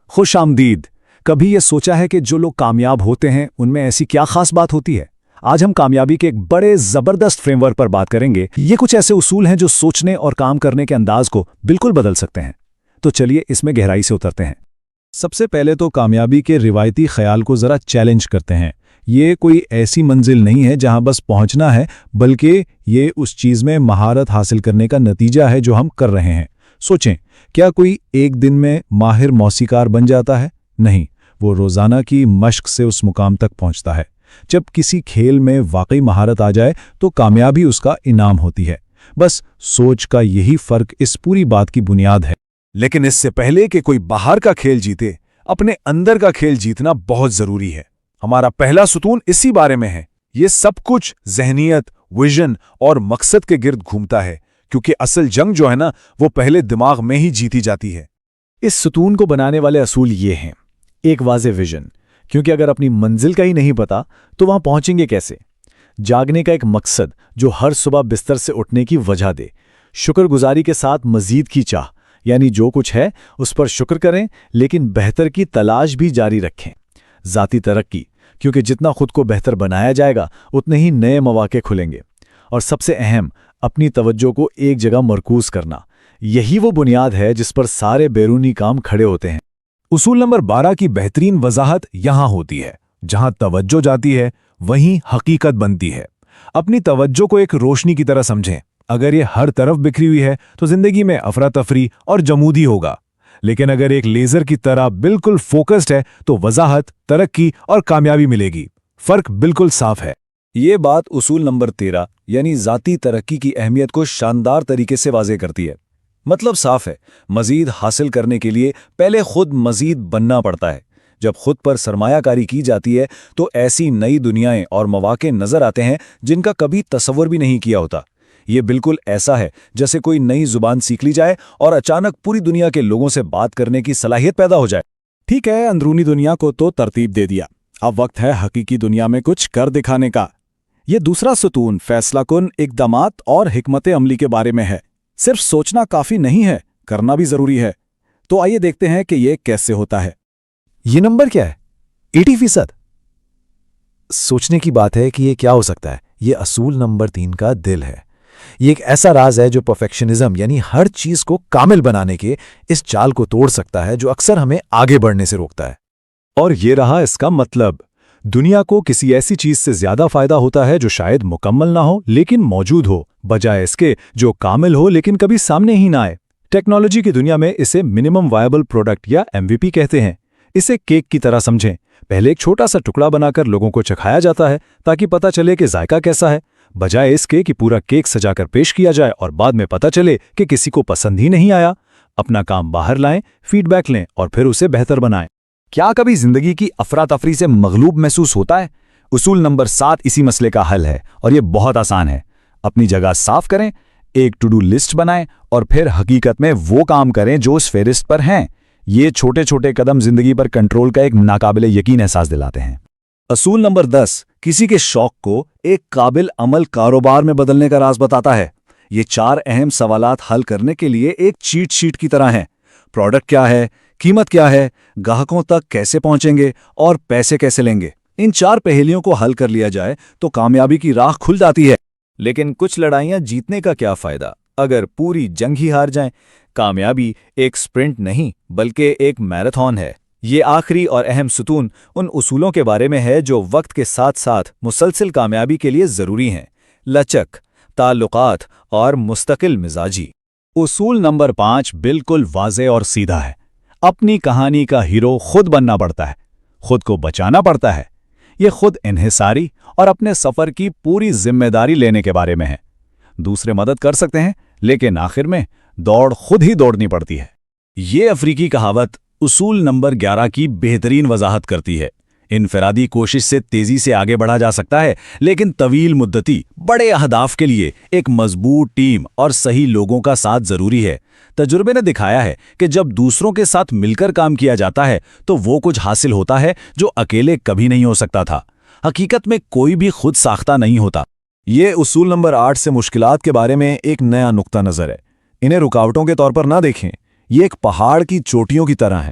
خوش آمدید۔ کبھی یہ سوچا ہے کہ جو لوگ کامیاب ہوتے ہیں ان میں ایسی کیا خاص بات ہوتی ہے؟ آج ہم کامیابی کے ایک بڑے زبردست فریم ورک پر بات کریں گے۔ یہ کچھ ایسے اصول ہیں جو سوچنے اور کام کرنے کے انداز کو بالکل بدل سکتے ہیں۔ تو چلیے اس میں گہرائی سے اترتے ہیں۔ سب سے پہلے تو کامیابی کے روایتی خیال کو ذرا چیلنج کرتے ہیں۔ یہ کوئی ایسی منزل نہیں ہے جہاں بس پہنچنا ہے، بلکہ یہ اس چیز میں مہارت حاصل کرنے کا نتیجہ ہے جو ہم کر رہے ہیں۔ سوچیں، کیا کوئی ایک دن میں ماہر موسیقار بن جاتا ہے؟ نہیں، وہ روزانہ کی مشق سے اس مقام تک پہنچتا ہے۔ جب کسی کھیل میں واقعی مہارت آ جائے تو کامیابی اس کا انعام ہوتی ہے۔ بس سوچ کا یہی فرق اس پوری بات کی بنیاد ہے۔ لیکن اس سے پہلے کہ کوئی باہر کا کھیل جیتے، اپنے اندر کا کھیل جیتنا بہت ضروری ہے۔ ہمارا پہلا ستون اسی بارے میں ہے۔ یہ سب کچھ ذہنیت، ویژن اور مقصد کے گرد گھومتا ہے، کیونکہ اصل جنگ جو ہے نا، وہ پہلے دماغ میں ہی جیتی جاتی ہے۔ اس ستون کو بنانے والے اصول یہ ہیں۔ ایک واضح ویژن، کیونکہ اگر اپنی منزل کا ہی نہیں پتا تو وہاں پہنچیں گے کیسے؟ جاگنے کا ایک مقصد جو ہر صبح بستر سے اٹھنے کی وجہ دے۔ شکر گزاری کے ساتھ مزید کی چاہ، یعنی جو کچھ ہے اس پر شکر کریں لیکن بہتر کی تلاش بھی جاری رکھیں۔ ذاتی ترقی، کیونکہ جتنا خود کو بہتر بنایا جائے گا اتنے ہی نئے مواقع کھلیں گے۔ اور سب سے اہم، اپنی توجہ کو ایک جگہ مرکوز کرنا۔ یہی وہ بنیاد ہے جس پر سارے بیرونی کام کھڑے ہوتے ہیں۔ اصول نمبر 12 کی بہترین وضاحت یہاں ہوتی ہے۔ جہاں توجہ جاتی ہے وہیں حقیقت بنتی ہے۔ اپنی توجہ کو ایک روشنی کی طرح سمجھیں۔ اگر یہ ہر طرف بکھری ہوئی ہے تو زندگی میں افراتفری اور جمودی ہوگا، لیکن اگر ایک لیزر کی طرح بالکل فوکسڈ ہے تو وضاحت، ترقی اور کامیابی ملے گی۔ فرق بالکل صاف ہے۔ یہ بات اصول نمبر 13 یعنی ذاتی ترقی کی اہمیت کو شاندار طریقے سے واضح کرتی ہے۔ مطلب صاف ہے، مزید حاصل کرنے کے لیے پہلے خود مزید بننا پڑتا ہے۔ جب خود پر سرمایہ کاری کی جاتی ہے تو ایسی نئی دنیایں اور مواقع نظر آتے ہیں جن کا کبھی تصور بھی نہیں کیا ہوتا۔ یہ بالکل ایسا ہے جیسے کوئی نئی زبان سیکھ لی جائے اور اچانک پوری دنیا کے لوگوں سے بات کرنے کی صلاحیت پیدا ہو جائے۔ ٹھیک ہے، اندرونی دنیا کو تو ترتیب دے دیا، اب وقت ہے حقیقی دنیا میں کچھ کر دکھانے کا۔ یہ دوسرا ستون فیصلہ کن اقدامات اور حکمت عملی کے بارے میں ہے۔ صرف سوچنا کافی نہیں ہے، کرنا بھی ضروری ہے۔ تو آئیے دیکھتے ہیں کہ یہ کیسے ہوتا ہے۔ یہ نمبر کیا ہے؟ 80%۔ سوچنے کی بات ہے کہ یہ کیا ہو سکتا ہے۔ یہ اصول نمبر 3 کا دل ہے۔ یہ ایک ایسا راز ہے جو پرفیکشنزم یعنی ہر چیز کو کامل بنانے کے اس چال کو توڑ سکتا ہے جو اکثر ہمیں آگے بڑھنے سے روکتا ہے۔ اور یہ رہا اس کا مطلب۔ دنیا کو کسی ایسی چیز سے زیادہ فائدہ ہوتا ہے جو شاید مکمل نہ ہو لیکن موجود ہو، بجائے اس کے جو کامل ہو لیکن کبھی سامنے ہی نہ آئے۔ ٹیکنالوجی کی دنیا میں اسے منیمم وائبل پروڈکٹ یا MVP کہتے ہیں۔ اسے کیک کی طرح سمجھیں۔ پہلے ایک چھوٹا سا ٹکڑا بنا کر لوگوں کو چکھایا جاتا ہے تاکہ پتہ چلے کہ ذائقہ کیسا ہے، بجائے اس کے کہ پورا کیک سجا کر پیش کیا جائے اور بعد میں پتہ چلے کہ کسی کو پسند ہی نہیں آیا۔ اپنا کام باہر لائیں، فیڈ بیک لیں اور پھر اسے بہتر بنائیں۔ کیا کبھی زندگی کی افراتفری سے مغلوب محسوس ہوتا ہے؟ اصول نمبر 7 اسی مسئلے کا حل ہے، اور یہ بہت آسان ہے۔ اپنی جگہ صاف کریں، ایک ٹو ڈو لسٹ بنائیں اور پھر حقیقت میں وہ کام کریں جو اس فہرست پر ہیں۔ یہ چھوٹے چھوٹے قدم زندگی پر کنٹرول کا ایک ناقابل یقین احساس دلاتے ہیں۔ اصول نمبر 10 کسی کے شوق کو ایک قابل عمل کاروبار میں بدلنے کا راز بتاتا ہے۔ یہ 4 اہم سوالات حل کرنے کے لیے ایک چیٹ شیٹ کی طرح ہیں۔ پروڈکٹ کیا ہے، قیمت کیا ہے، گاہکوں تک کیسے پہنچیں گے اور پیسے کیسے لیں گے۔ ان 4 پہیلیوں کو حل کر لیا جائے تو کامیابی کی راہ کھل جاتی ہے۔ لیکن کچھ لڑائیاں جیتنے کا کیا فائدہ اگر پوری جنگ ہی ہار جائیں؟ کامیابی ایک سپرنٹ نہیں بلکہ ایک میراتھن ہے۔ یہ آخری اور اہم ستون ان اصولوں کے بارے میں ہے جو وقت کے ساتھ ساتھ مسلسل کامیابی کے لیے ضروری ہیں: لچک، تعلقات اور مستقل مزاجی۔ اصول نمبر 5 بالکل واضح اور سیدھا ہے۔ اپنی کہانی کا ہیرو خود بننا پڑتا ہے، خود کو بچانا پڑتا ہے۔ یہ خود انحصاری اور اپنے سفر کی پوری ذمہ داری لینے کے بارے میں ہے۔ دوسرے مدد کر سکتے ہیں لیکن آخر میں دوڑ خود ہی دوڑنی پڑتی ہے۔ یہ افریقی کہاوت اصول نمبر 11 کی بہترین وضاحت کرتی ہے۔ انفرادی کوشش سے تیزی سے آگے بڑھا جا سکتا ہے، لیکن طویل مدتی بڑے اہداف کے لیے ایک مضبوط ٹیم اور صحیح لوگوں کا ساتھ ضروری ہے۔ تجربے نے دکھایا ہے کہ جب دوسروں کے ساتھ مل کر کام کیا جاتا ہے تو وہ کچھ حاصل ہوتا ہے جو اکیلے کبھی نہیں ہو سکتا تھا۔ حقیقت میں کوئی بھی خود ساختہ نہیں ہوتا۔ یہ اصول نمبر 8 سے مشکلات کے بارے میں ایک نیا نقطہ نظر ہے۔ انہیں رکاوٹوں کے طور پر نہ دیکھیں، یہ ایک پہاڑ کی چوٹیوں کی طرح ہے۔